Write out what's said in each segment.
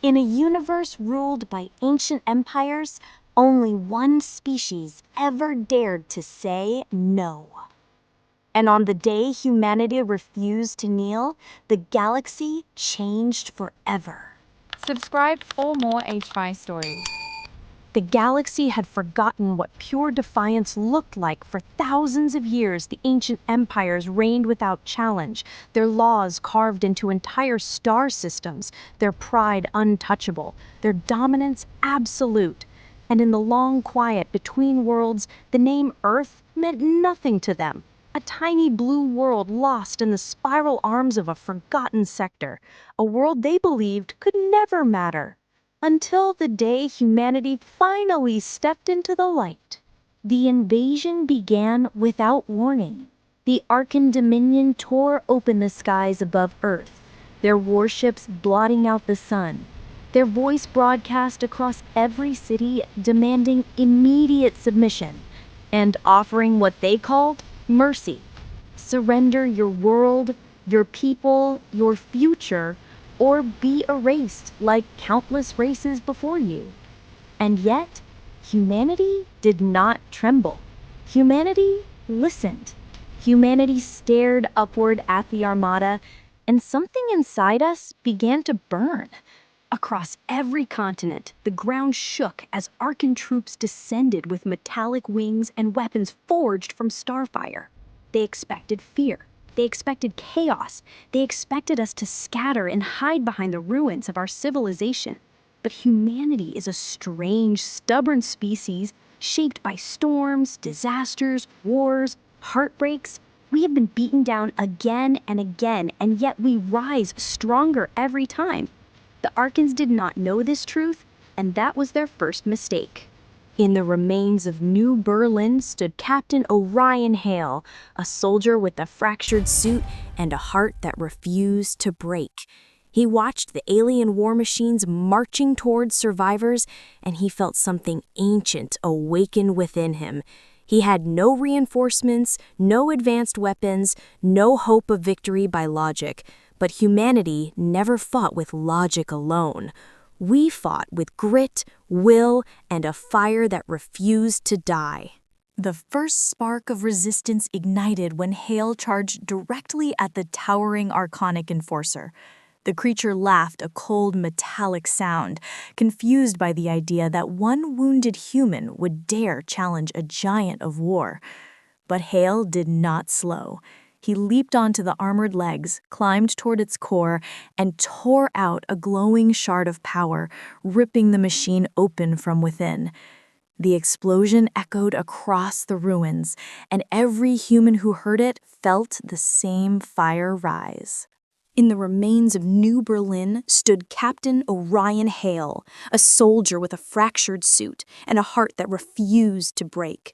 In a universe ruled by ancient empires, only one species ever dared to say no. And on the day humanity refused to kneel, the galaxy changed forever. Subscribe for more H5 stories. The galaxy had forgotten what pure defiance looked like. For thousands of years, the ancient empires reigned without challenge, their laws carved into entire star systems, their pride untouchable, their dominance absolute. And in the long quiet between worlds, the name Earth meant nothing to them. A tiny blue world lost in the spiral arms of a forgotten sector, a world they believed could never matter. Until the day humanity finally stepped into the light. The invasion began without warning. The Arkan Dominion tore open the skies above Earth, their warships blotting out the sun. Their voice broadcast across every city, demanding immediate submission and offering what they called mercy. Surrender your world, your people, your future, or be erased like countless races before you. And yet, humanity did not tremble. Humanity listened. Humanity stared upward at the armada, and something inside us began to burn. Across every continent, the ground shook as Arkan troops descended with metallic wings and weapons forged from starfire. They expected fear. They expected chaos. They expected us to scatter and hide behind the ruins of our civilization. But humanity is a strange, stubborn species shaped by storms, disasters, wars, heartbreaks. We have been beaten down again and again, and yet we rise stronger every time. The Arkans did not know this truth, and that was their first mistake. In the remains of New Berlin stood Captain Orion Hale, a soldier with a fractured suit and a heart that refused to break. He watched the alien war machines marching towards survivors, and he felt something ancient awaken within him. He had no reinforcements, no advanced weapons, no hope of victory by logic. But humanity never fought with logic alone. We fought with grit, will, and a fire that refused to die. The first spark of resistance ignited when Hale charged directly at the towering Arcanic enforcer. The creature laughed a cold metallic sound, confused by the idea that one wounded human would dare challenge a giant of war. But Hale did not slow. He leaped onto the armored legs, climbed toward its core, and tore out a glowing shard of power, ripping the machine open from within. The explosion echoed across the ruins, and every human who heard it felt the same fire rise. In the remains of New Berlin stood Captain Orion Hale, a soldier with a fractured suit and a heart that refused to break.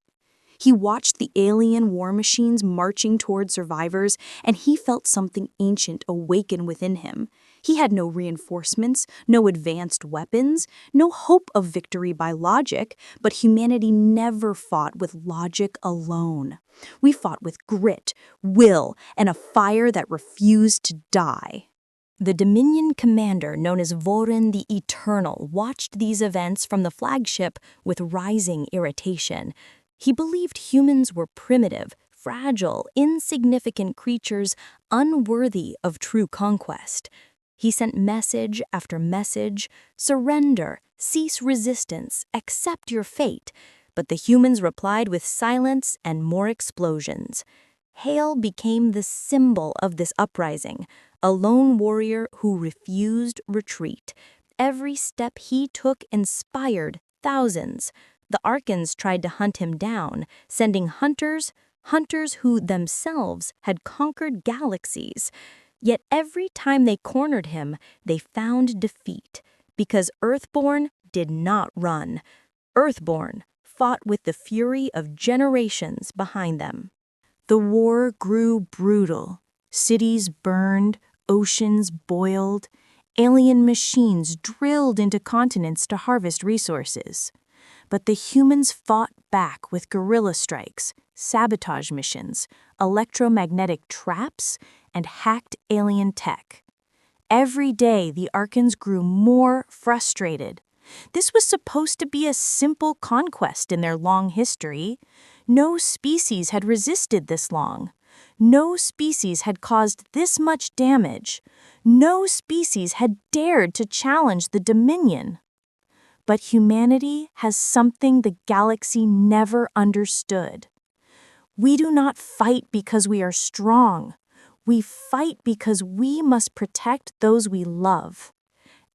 He watched the alien war machines marching toward survivors, and he felt something ancient awaken within him. He had no reinforcements, no advanced weapons, no hope of victory by logic, but humanity never fought with logic alone. We fought with grit, will, and a fire that refused to die. The Dominion commander, known as Vorin the Eternal, watched these events from the flagship with rising irritation. He believed humans were primitive, fragile, insignificant creatures unworthy of true conquest. He sent message after message, surrender, cease resistance, accept your fate. But the humans replied with silence and more explosions. Hale became the symbol of this uprising, a lone warrior who refused retreat. Every step he took inspired thousands. The Arkans tried to hunt him down, sending hunters who themselves had conquered galaxies. Yet every time they cornered him, they found defeat, because Earthborn did not run. Earthborn fought with the fury of generations behind them. The war grew brutal. Cities burned, oceans boiled, alien machines drilled into continents to harvest resources. But the humans fought back with guerrilla strikes, sabotage missions, electromagnetic traps, and hacked alien tech. Every day, the Arkans grew more frustrated. This was supposed to be a simple conquest in their long history. No species had resisted this long. No species had caused this much damage. No species had dared to challenge the Dominion. But humanity has something the galaxy never understood. We do not fight because we are strong. We fight because we must protect those we love.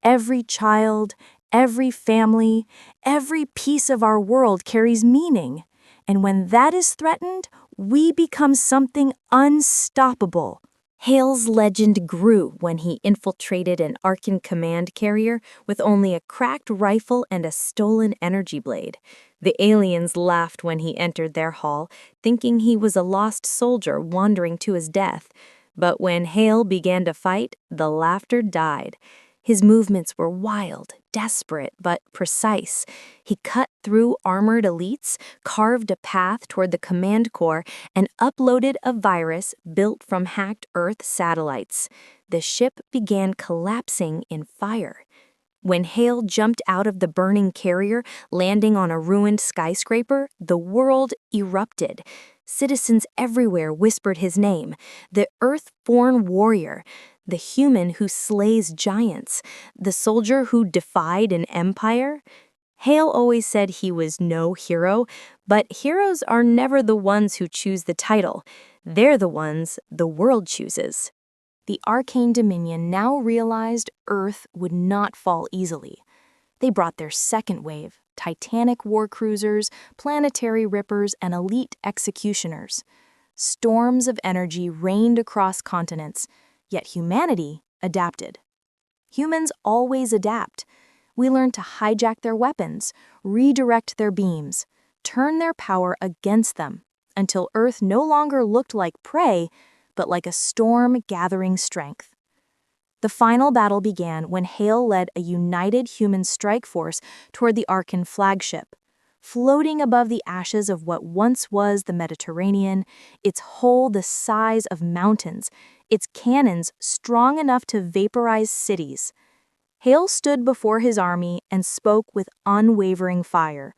Every child, every family, every piece of our world carries meaning. And when that is threatened, we become something unstoppable. Hale's legend grew when he infiltrated an Arkan command carrier with only a cracked rifle and a stolen energy blade. The aliens laughed when he entered their hall, thinking he was a lost soldier wandering to his death. But when Hale began to fight, the laughter died. His movements were wild, desperate, but precise. He cut through armored elites, carved a path toward the command core, and uploaded a virus built from hacked Earth satellites. The ship began collapsing in fire. When Hale jumped out of the burning carrier, landing on a ruined skyscraper, the world erupted. Citizens everywhere whispered his name, the Earth-born warrior, the human who slays giants, the soldier who defied an empire. Hale always said he was no hero, but heroes are never the ones who choose the title. They're the ones the world chooses. The Arkan Dominion now realized Earth would not fall easily. They brought their second wave, Titanic war cruisers, planetary rippers, and elite executioners. Storms of energy rained across continents, yet humanity adapted. Humans always adapt. We learn to hijack their weapons, redirect their beams, turn their power against them, until Earth no longer looked like prey, but like a storm gathering strength. The final battle began when Hale led a united human strike force toward the Arkan flagship. Floating above the ashes of what once was the Mediterranean, its hull the size of mountains, its cannons strong enough to vaporize cities. Hale stood before his army and spoke with unwavering fire.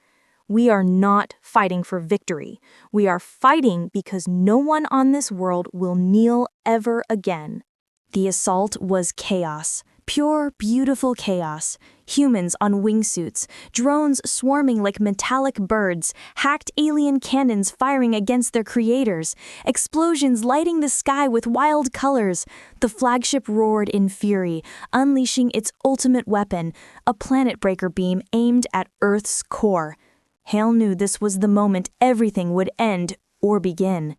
We are not fighting for victory. We are fighting because no one on this world will kneel ever again. The assault was chaos. Pure, beautiful chaos. Humans on wingsuits, drones swarming like metallic birds, hacked alien cannons firing against their creators, explosions lighting the sky with wild colors. The flagship roared in fury, unleashing its ultimate weapon, a planet breaker beam aimed at Earth's core. Hale knew this was the moment everything would end or begin.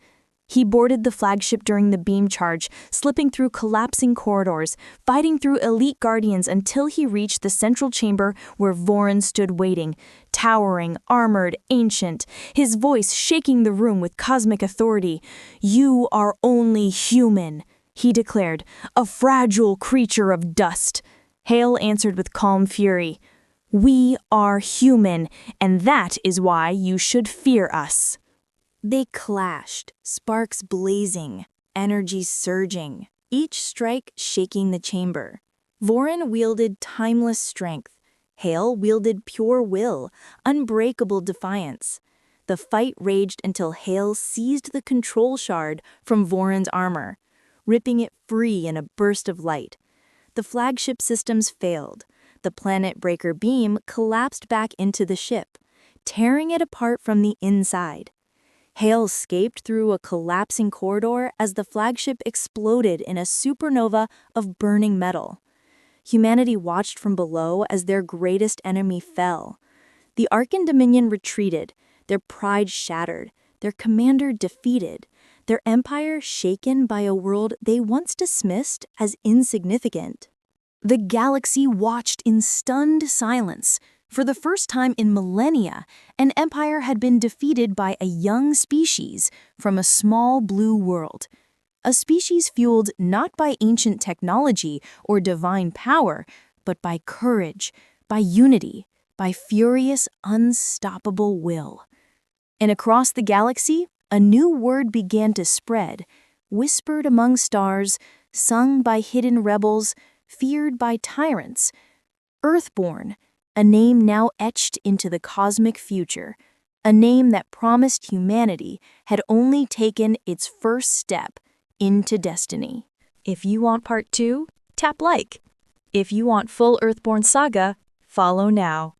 He boarded the flagship during the beam charge, slipping through collapsing corridors, fighting through elite guardians until he reached the central chamber where Voron stood waiting, towering, armored, ancient, his voice shaking the room with cosmic authority. "You are only human," he declared, "a fragile creature of dust." Hale answered with calm fury, "We are human, and that is why you should fear us." They clashed, sparks blazing, energy surging, each strike shaking the chamber. Voron wielded timeless strength. Hale wielded pure will, unbreakable defiance. The fight raged until Hale seized the control shard from Voron's armor, ripping it free in a burst of light. The flagship systems failed. The planet breaker beam collapsed back into the ship, tearing it apart from the inside. Hale escaped through a collapsing corridor as the flagship exploded in a supernova of burning metal. Humanity watched from below as their greatest enemy fell. The Arkan Dominion retreated, their pride shattered, their commander defeated, their empire shaken by a world they once dismissed as insignificant. The galaxy watched in stunned silence. For the first time in millennia, an empire had been defeated by a young species from a small blue world. A species fueled not by ancient technology or divine power, but by courage, by unity, by furious, unstoppable will. And across the galaxy, a new word began to spread, whispered among stars, sung by hidden rebels, feared by tyrants. Earthborn, a name now etched into the cosmic future, a name that promised humanity had only taken its first step into destiny. If you want part 2, tap like. If you want full Earthborn saga, follow now.